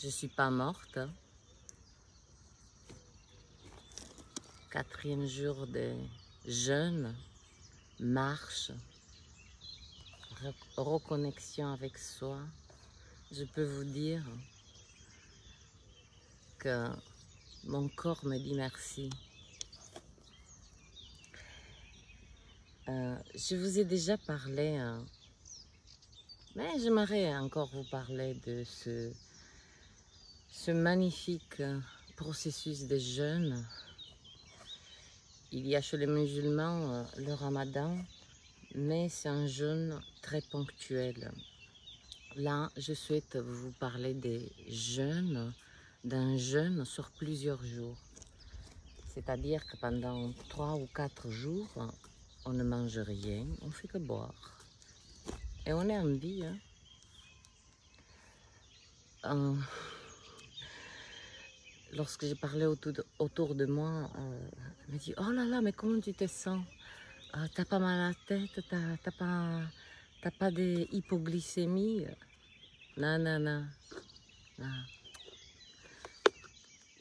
je ne suis pas morte. 4e jour de jeûne, marche, reconnexion avec soi. Je peux vous dire que mon corps me dit merci. Je vous ai déjà parlé, mais j'aimerais encore vous parler de ce magnifique processus de jeûne. Il y a chez les musulmans le ramadan, mais c'est un jeûne très ponctuel. Là, je souhaite vous parler des jeûnes, d'un jeûne sur plusieurs jours. C'est-à-dire que pendant 3 ou 4 jours, on ne mange rien, on fait que boire. Et on est en vie. Lorsque j'ai parlé autour de moi, elle me dit « Oh là là, mais comment tu te sens? T'as pas mal à la tête? T'as pas d'hypoglycémie ?» Non, non, non, non.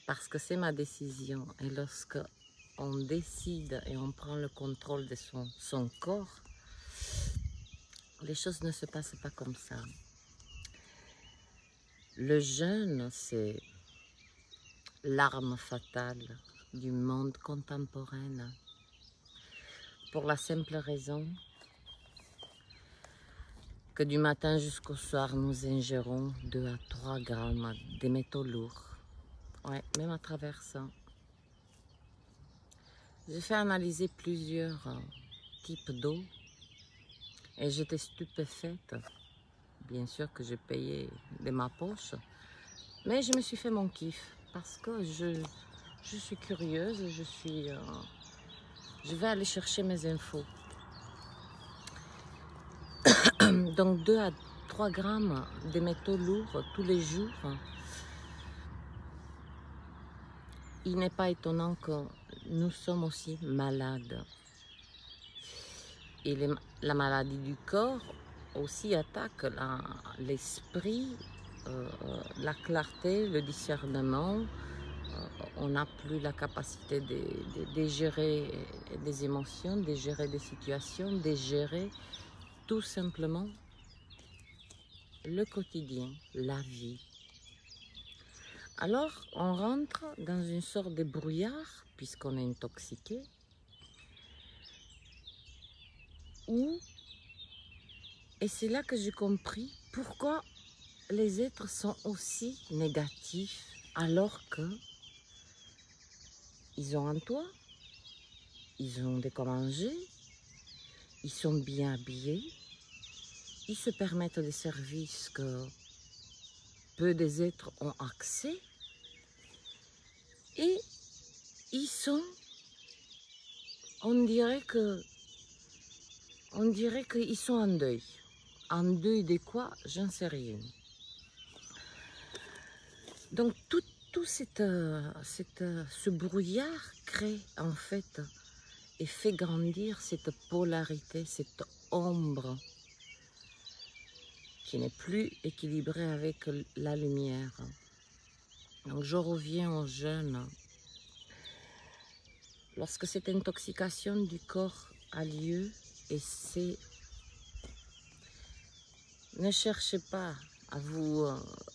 Parce que c'est ma décision. Et lorsque on décide et on prend le contrôle de son corps, les choses ne se passent pas comme ça. Le jeûne, c'est l'arme fatale du monde contemporain. Pour la simple raison que du matin jusqu'au soir, nous ingérons 2 à 3 grammes de métaux lourds. Ouais, même à travers ça. J'ai fait analyser plusieurs types d'eau et j'étais stupéfaite. Bien sûr que j'ai payé de ma poche, mais je me suis fait mon kiff parce que je suis curieuse, je vais aller chercher mes infos. Donc 2 à 3 grammes de métaux lourds tous les jours. Il n'est pas étonnant que nous sommes aussi malades. Et la maladie du corps aussi attaque l'esprit, la clarté, le discernement. On n'a plus la capacité de gérer des émotions, de gérer des situations, de gérer tout simplement le quotidien, la vie. Alors, on rentre dans une sorte de brouillard, puisqu'on est intoxiqué, et c'est là que j'ai compris pourquoi les êtres sont aussi négatifs, alors que ils ont un toit, ils ont de quoi manger, ils sont bien habillés, ils se permettent des services que peu des êtres ont accès, et ils sont, on dirait qu'ils sont en deuil. En deuil de quoi? J'en sais rien. Donc tout ce brouillard crée en fait et fait grandir cette polarité, cette ombre qui n'est plus équilibrée avec la lumière. Donc je reviens au jeûne. Lorsque cette intoxication du corps a lieu, et c'est... Ne cherchez pas à vous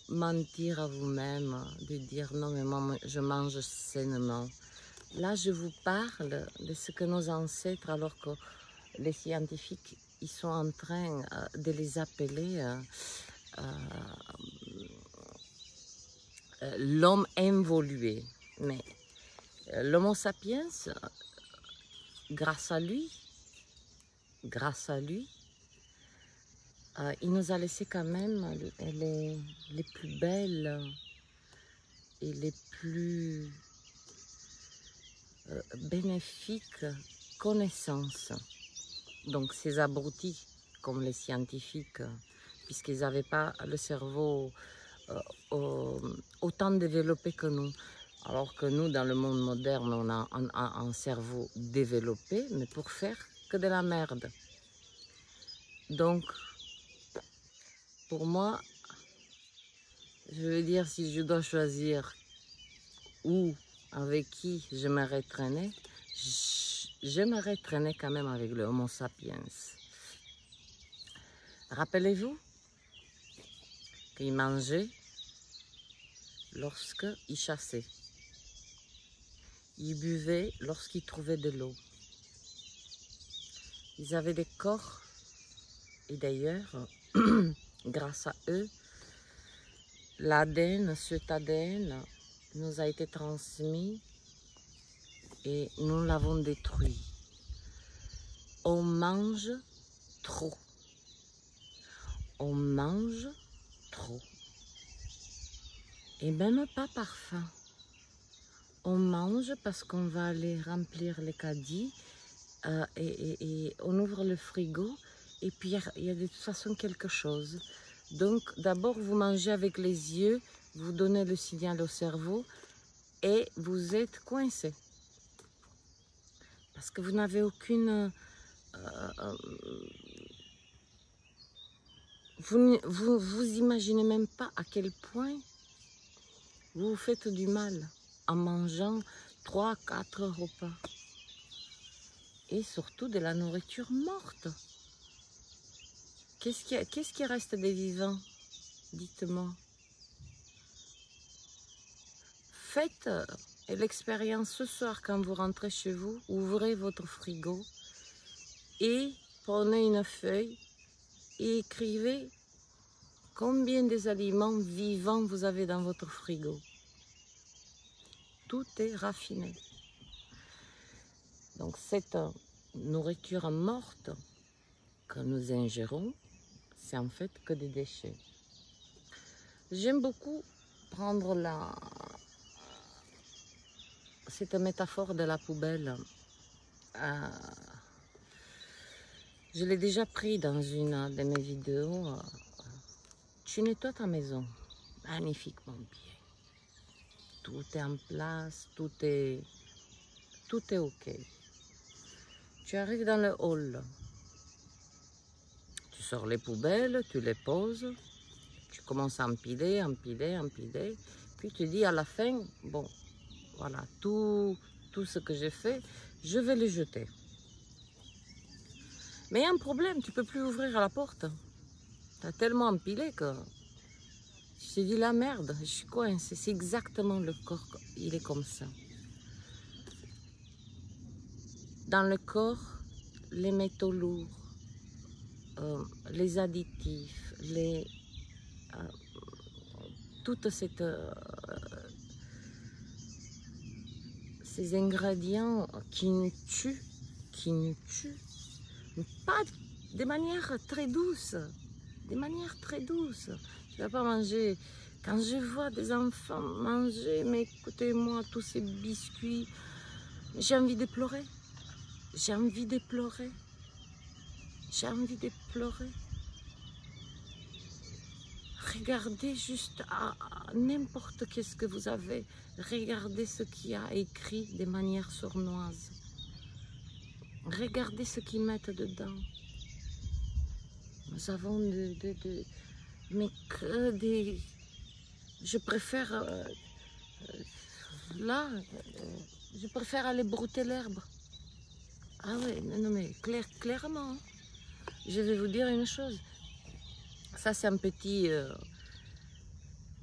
mentir à vous-même, de dire non mais moi je mange sainement. Là je vous parle de ce que nos ancêtres, alors que les scientifiques ils sont en train de les appeler l'homme involué. Mais l'homo sapiens, grâce à lui, il nous a laissé quand même les plus belles et les plus bénéfiques connaissances. Donc ces abrutis, comme les scientifiques, puisqu'ils n'avaient pas le cerveau autant développé que nous. Alors que nous, dans le monde moderne, on a un cerveau développé, mais pour faire que de la merde. Donc, pour moi, Je veux dire, si je dois choisir où, avec qui j'aimerais traîner, j'aimerais traîner quand même avec le Homo sapiens. Rappelez-vous qu'il mangeait lorsqu'il chassait. Il buvait lorsqu'il trouvait de l'eau. Ils avaient des corps, et d'ailleurs, grâce à eux, l'ADN, cet ADN nous a été transmis et nous l'avons détruit. On mange trop. On mange trop. Et même pas par faim. On mange parce qu'on va aller remplir les caddies et on ouvre le frigo et puis il y a de toute façon quelque chose. Donc d'abord vous mangez avec les yeux, vous donnez le signal au cerveau et vous êtes coincé. Parce que vous n'avez aucune... vous imaginez même pas à quel point vous vous faites du mal en mangeant 3-4 repas. Et surtout de la nourriture morte. Qu'est-ce qui reste des vivants? Dites-moi. Faites l'expérience ce soir quand vous rentrez chez vous, ouvrez votre frigo et prenez une feuille et écrivez combien des aliments vivants vous avez dans votre frigo. Tout est raffiné. Donc cette nourriture morte que nous ingérons, c'est en fait que des déchets. J'aime beaucoup prendre cette métaphore de la poubelle. Je l'ai déjà pris dans une de mes vidéos. Tu nettoies ta maison magnifiquement bien. Tout est en place, tout est ok. Tu arrives dans le hall. Tu sors les poubelles, tu les poses. Tu commences à empiler. Puis tu dis à la fin, bon, voilà, tout ce que j'ai fait, je vais le jeter. Mais il y a un problème, tu ne peux plus ouvrir la porte. Tu as tellement empilé que je te dis la merde, je suis coincée. C'est exactement le corps, il est comme ça. Dans le corps, les métaux lourds, les additifs, toutes ces ingrédients qui nous tuent, mais pas de manière très douce, Tu ne vas pas manger. Quand je vois des enfants manger, mais écoutez-moi, tous ces biscuits, j'ai envie de pleurer. J'ai envie de pleurer. Regardez juste à n'importe qu'est-ce que vous avez. Regardez ce qu'il y a écrit de manière sournoise. Regardez ce qu'ils mettent dedans. Nous avons mais que des... Je préfère... je préfère aller brouter l'herbe. Ah ouais, non mais clairement. Je vais vous dire une chose. Ça c'est un petit...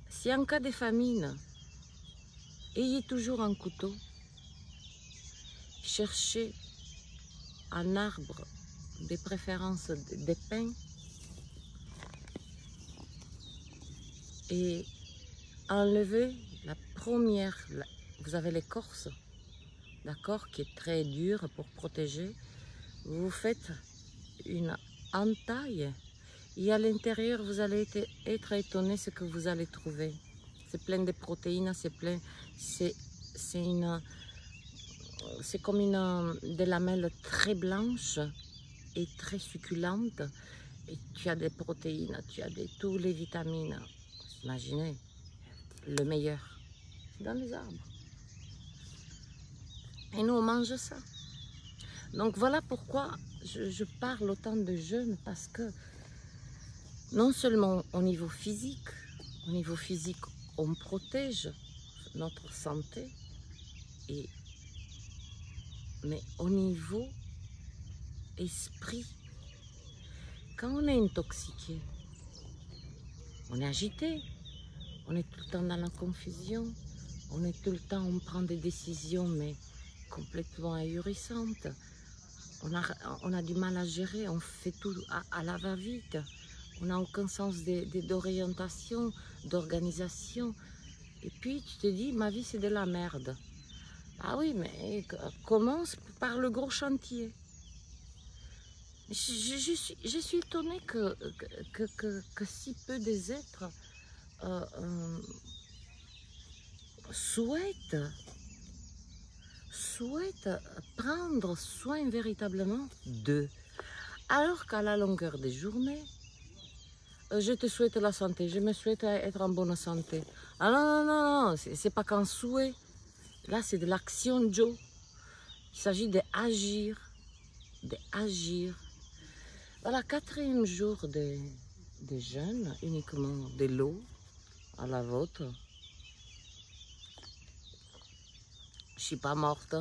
si en cas de famine, ayez toujours un couteau. Cherchez un arbre, de préférence des pins, et enlevez la première, vous avez l'écorce, d'accord, qui est très dure pour protéger. Vous faites une entaille et à l'intérieur vous allez être étonné ce que vous allez trouver. C'est plein de protéines, c'est comme des lamelles très blanches et très succulentes. Et tu as des protéines, tu as tous les vitamines. Imaginez, le meilleur, c'est dans les arbres. Et nous, on mange ça. Donc voilà pourquoi je parle autant de jeûne, parce que non seulement au niveau physique, Au niveau physique, on protège notre santé, mais au niveau esprit, quand on est intoxiqué, on est agité, on est tout le temps dans la confusion, on est tout le temps, on prend des décisions, mais complètement ahurissantes. On a du mal à gérer, on fait tout à la va-vite. On n'a aucun sens d'orientation, d'organisation. Et puis tu te dis, ma vie c'est de la merde. Ah oui, mais commence par le gros chantier. Je suis étonnée que si peu des êtres souhaitent prendre soin véritablement d'eux. Alors qu'à la longueur des journées, je te souhaite la santé, je me souhaite être en bonne santé. Ah non, non, non, non, c'est pas qu'un souhait. Là, c'est de l'action, Joe. Il s'agit d'agir, d'agir. Voilà, 4e jour des jeûnes, uniquement de l'eau à la vôtre. Je suis pas morte,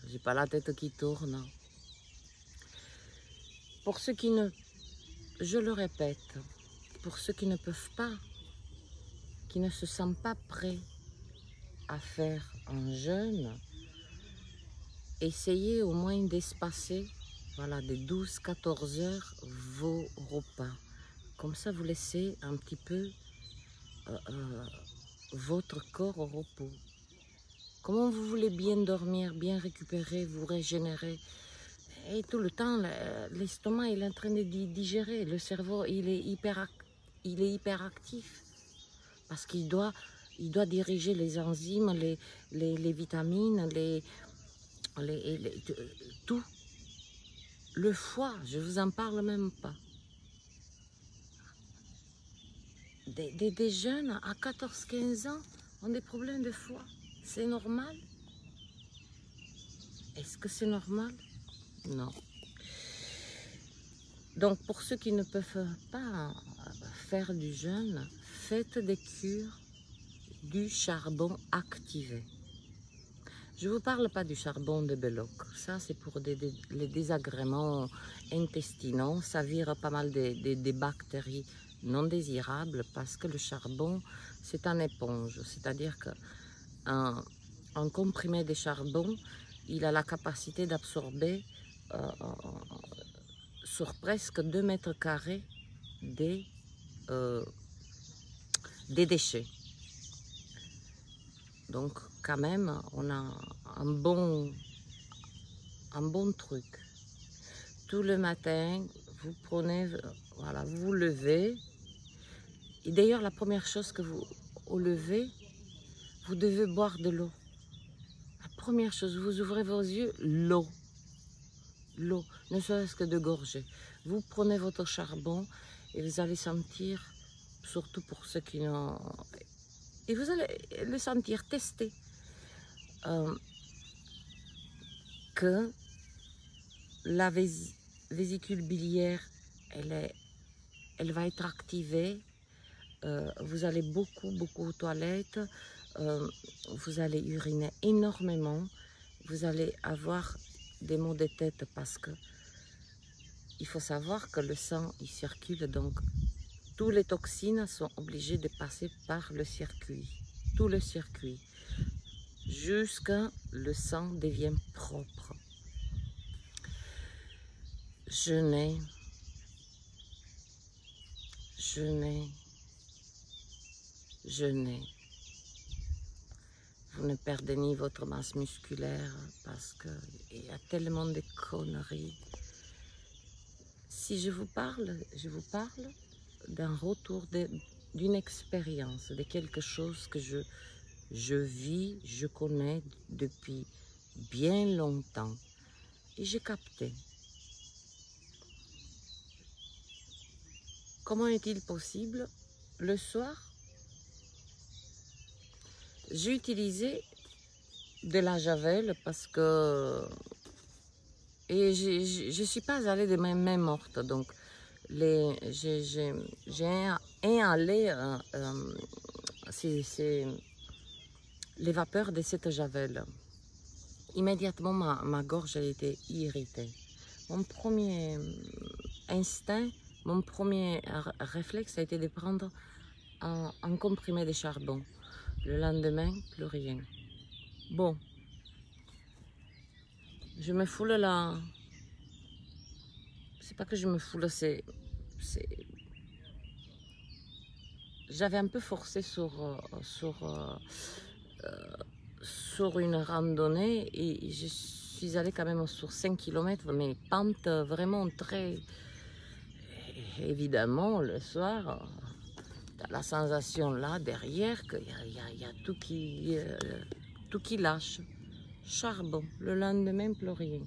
j'ai pas la tête qui tourne. Pour ceux qui ne, je le répète, pour ceux qui ne peuvent pas, qui ne se sentent pas prêts à faire un jeûne, essayez au moins d'espacer, voilà, de 12-14 heures vos repas. Comme ça, vous laissez un petit peu votre corps au repos. Comment vous voulez bien dormir, bien récupérer, vous régénérer? Et tout le temps, l'estomac il est en train de digérer. Le cerveau, il est hyperactif. Parce qu'il doit diriger les enzymes, les vitamines, tout. Le foie, je ne vous en parle même pas. Des jeunes à 14-15 ans ont des problèmes de foie. C'est normal? Est-ce que c'est normal? Non. Donc pour ceux qui ne peuvent pas faire du jeûne, faites des cures du charbon activé. Je ne vous parle pas du charbon de Belloc. Ça, c'est pour les désagréments intestinaux. Ça vire pas mal des bactéries non désirables parce que le charbon, c'est une éponge. C'est-à-dire qu'un comprimé de charbon, il a la capacité d'absorber sur presque 2 mètres carrés des déchets. Donc quand même, on a un bon truc. Tout le matin, vous prenez, voilà, vous vous levez. Et d'ailleurs, la première chose que vous au lever, vous devez boire de l'eau. La première chose, vous ouvrez vos yeux, l'eau. L'eau, ne serait-ce que de gorger. Vous prenez votre charbon et vous allez sentir, surtout pour ceux qui n'ont... Et vous allez le sentir, tester. Que la vésicule biliaire, elle va être activée. Vous allez beaucoup aux toilettes. Vous allez uriner énormément. Vous allez avoir des maux de tête parce que il faut savoir que le sang, il circule. Donc, toutes les toxines sont obligées de passer par le circuit. Tout le circuit. Jusqu'à le sang devient propre. Jeûnez. Vous ne perdez ni votre masse musculaire parce qu'il y a tellement de conneries. Si je vous parle d'un retour d'une expérience, de quelque chose que je vis, je connais depuis bien longtemps. Et j'ai capté. Comment est-il possible? Le soir, j'ai utilisé de la javel parce que... Et je ne suis pas allée de mes mains mortes. Donc, j'ai inhalé les vapeurs de cette javel. Immédiatement, ma gorge a été irritée. Mon premier instinct, mon premier réflexe a été de prendre un comprimé de charbon. Le lendemain, plus rien. Bon, je me foule là. C'est pas que je me foule, j'avais un peu forcé sur une randonnée et je suis allée quand même sur 5 km, mais pente vraiment très... Évidemment, le soir, tu as la sensation là, derrière, qu'il y a tout qui lâche. Charbon, le lendemain, plus rien.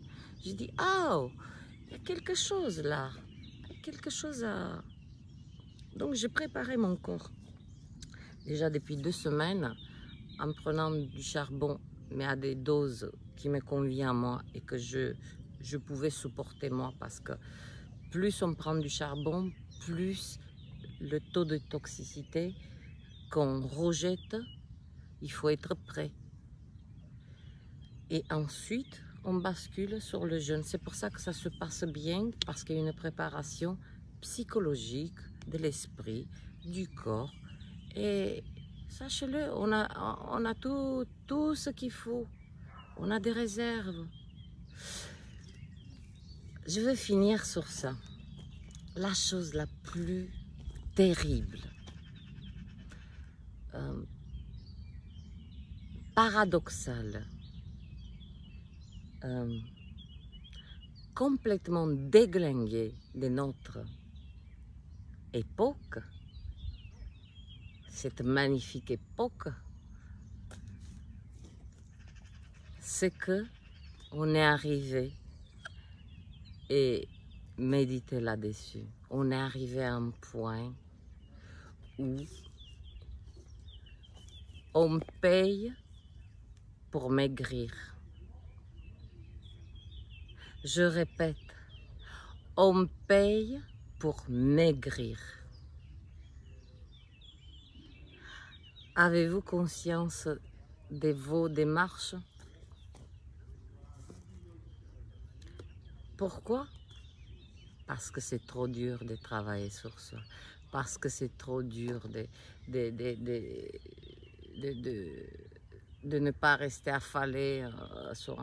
J'ai dit, oh, il y a quelque chose là, quelque chose à... Donc j'ai préparé mon corps. Déjà depuis 2 semaines, en prenant du charbon, mais à des doses qui me conviennent à moi et que je pouvais supporter moi, parce que plus on prend du charbon, plus le taux de toxicité qu'on rejette, il faut être prêt. Et ensuite, on bascule sur le jeûne. C'est pour ça que ça se passe bien, parce qu'il y a une préparation psychologique de l'esprit, du corps. Et sachez-le, on a tout ce qu'il faut. On a des réserves. Je vais finir sur ça. La chose la plus terrible, paradoxale, complètement déglinguée de notre époque, cette magnifique époque, c'est que on est arrivé, et méditez là-dessus, on est arrivé à un point où on paye pour maigrir. Je répète, on paye pour maigrir. Avez-vous conscience de vos démarches? Pourquoi? Parce que c'est trop dur de travailler sur soi. Parce que c'est trop dur de ne pas rester affalé sur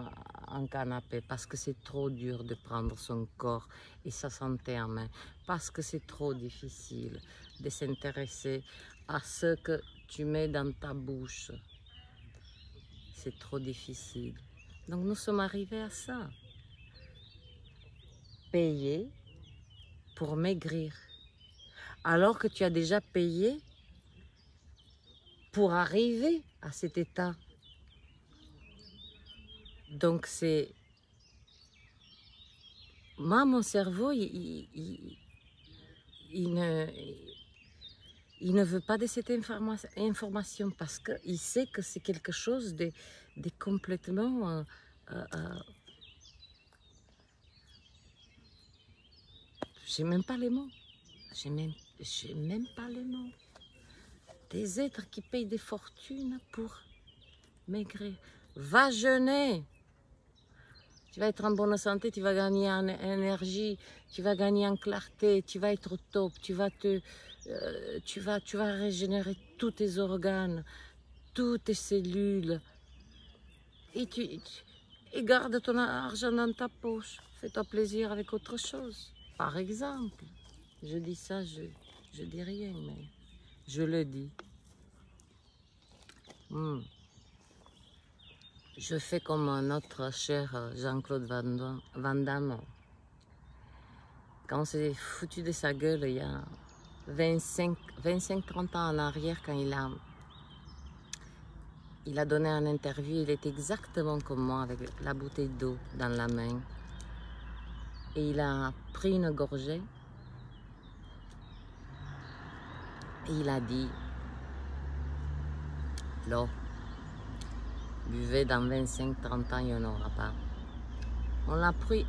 un canapé. Parce que c'est trop dur de prendre son corps et sa santé en main. Parce que c'est trop difficile de s'intéresser à ce que tu mets dans ta bouche. C'est trop difficile. Donc nous sommes arrivés à ça. Payer pour maigrir. Alors que tu as déjà payé pour arriver à cet état. Donc c'est... Moi, mon cerveau, il ne veut pas de cette information parce qu'il sait que c'est quelque chose de complètement... j'ai même pas les mots. J'ai même pas les mots. Des êtres qui payent des fortunes pour maigrir. Va jeûner. Tu vas être en bonne santé, tu vas gagner en énergie, tu vas gagner en clarté, tu vas être au top, tu vas régénérer tous tes organes, toutes tes cellules. Et et garde ton argent dans ta poche. Fais-toi plaisir avec autre chose. Par exemple, je dis ça, je dis rien, mais je le dis. Je fais comme notre cher Jean-Claude Van Damme. Quand on s'est foutu de sa gueule il y a 25-30 ans en arrière, quand il a donné une interview, il était exactement comme moi, avec la bouteille d'eau dans la main. Et il a pris une gorgée. Et il a dit, l'eau, buvez dans 25-30 ans, il n'y en aura pas. On l'a pris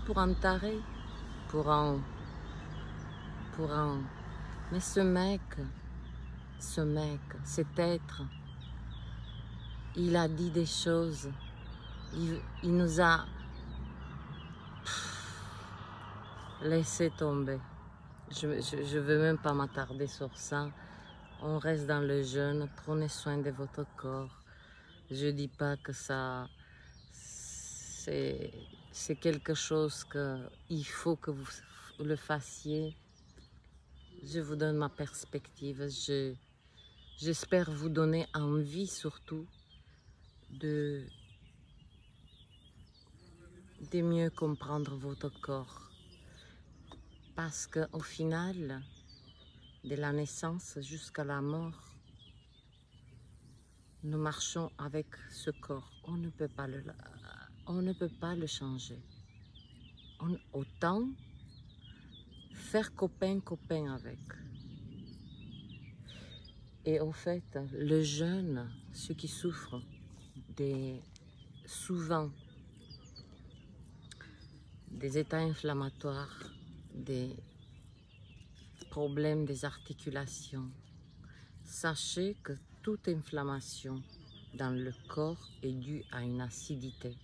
pour un taré, pour un Mais ce mec, cet être, il a dit des choses. Il nous a laissé tomber. Je veux même pas m'attarder sur ça. On reste dans le jeûne. Prenez soin de votre corps. Je dis pas que ça, c'est quelque chose qu'il faut que vous le fassiez. Je vous donne ma perspective. J'espère vous donner envie surtout de mieux comprendre votre corps. Parce qu'au final, de la naissance jusqu'à la mort, nous marchons avec ce corps. On ne peut pas le changer. Autant faire copain avec. Et au fait, le jeûne, ceux qui souffrent souvent des états inflammatoires, des problèmes des articulations, sachez que toute inflammation dans le corps est due à une acidité.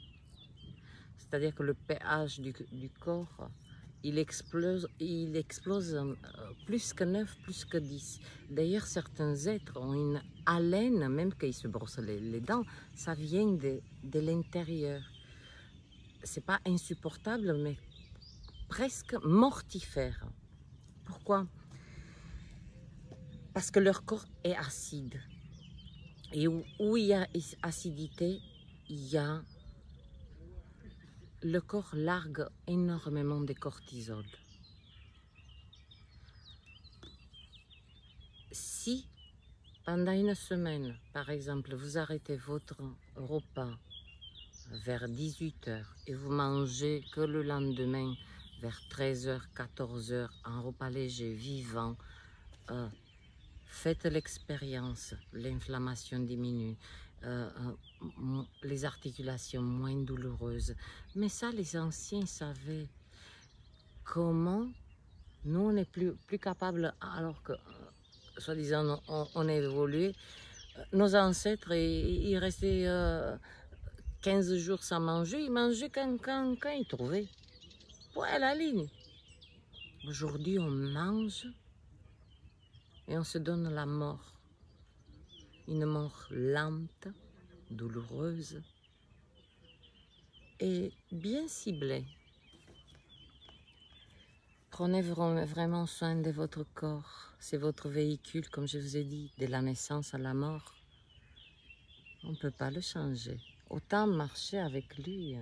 C'est-à-dire que le pH du corps, il explose plus que 9, plus que 10. D'ailleurs, certains êtres ont une haleine, même quand ils se brossent les dents, ça vient de l'intérieur. C'est pas insupportable, mais presque mortifère. Pourquoi? Parce que leur corps est acide. Et où il y a acidité, le corps largue énormément de cortisol. Si pendant une semaine, par exemple, vous arrêtez votre repas vers 18 h et vous mangez que le lendemain vers 13 h, 14 h, un repas léger, vivant, faites l'expérience, l'inflammation diminue, les articulations moins douloureuses. Mais ça, les anciens savaient. Comment nous, on n'est plus capables, alors que, soi-disant, on a évolué. Nos ancêtres, ils restaient 15 jours sans manger, ils mangeaient quand ils trouvaient. Point à la ligne. Aujourd'hui, on mange et on se donne la mort. Une mort lente, douloureuse et bien ciblée. Prenez vraiment soin de votre corps. C'est votre véhicule, comme je vous ai dit, de la naissance à la mort. On ne peut pas le changer. Autant marcher avec lui,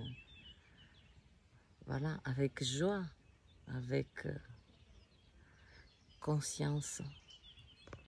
voilà, avec joie, avec conscience.